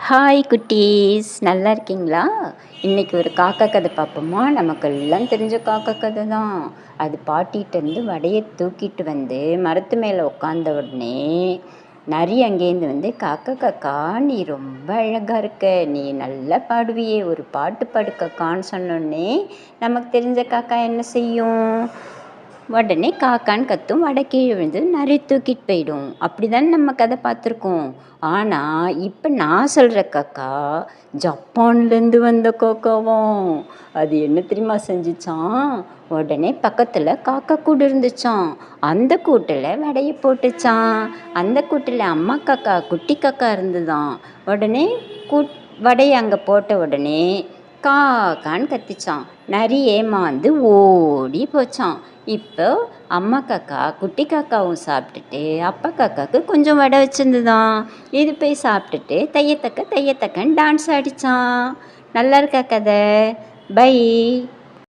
Hi குட்டீஸ், நல்லா இருக்கீங்களா? இன்றைக்கி ஒரு காக்கா கதை பார்ப்போமா? நமக்கெல்லாம் தெரிஞ்ச காக்கா கதை தான். அது பாட்டிகிட்டேருந்து வடையை தூக்கிட்டு வந்து மரத்து மேலே உட்காந்த உடனே நரி அங்கேருந்து வந்து, காக்கா காக்கா நீ ரொம்ப அழகாக இருக்க, நீ நல்லா பாடுவியே, ஒரு பாட்டு பாடு காக்கான்னு சொன்னோடனே நமக்கு தெரிஞ்ச காக்கா என்ன செய்யும்? உடனே காக்கான்னு கத்தும், வடை கீழே விழுந்து நரி தூக்கிட்டு போயிடும். அப்படி தானே நம்ம கதை பார்த்துருக்கோம். ஆனால் இப்போ நான் சொல்கிற காக்கா ஜப்பான்லேருந்து வந்த காக்காவாம். அது என்ன தெரியுமா செஞ்சிச்சான்? உடனே பக்கத்தில் காக்கா கூடு இருந்துச்சான். அந்த கூட்டில் வடையை போட்டுச்சான். அந்த கூட்டில் அம்மா காக்கா குட்டி காக்கா இருந்துதான். உடனே வடையை அங்கே போட்ட உடனே காக்கான்னு கத்திச்சான். நரி ஏமாந்து ஓடி போச்சான். இப்போ அம்மா காக்கா குட்டி காக்காவும் சாப்பிட்டுட்டு அப்பா காக்காவுக்கு கொஞ்சம் வடை வச்சுருந்துதான். இது போய் சாப்பிட்டுட்டு தையத்தக்கன்னு டான்ஸ் ஆடிச்சான். நல்லா இருக்கா கதை? பை.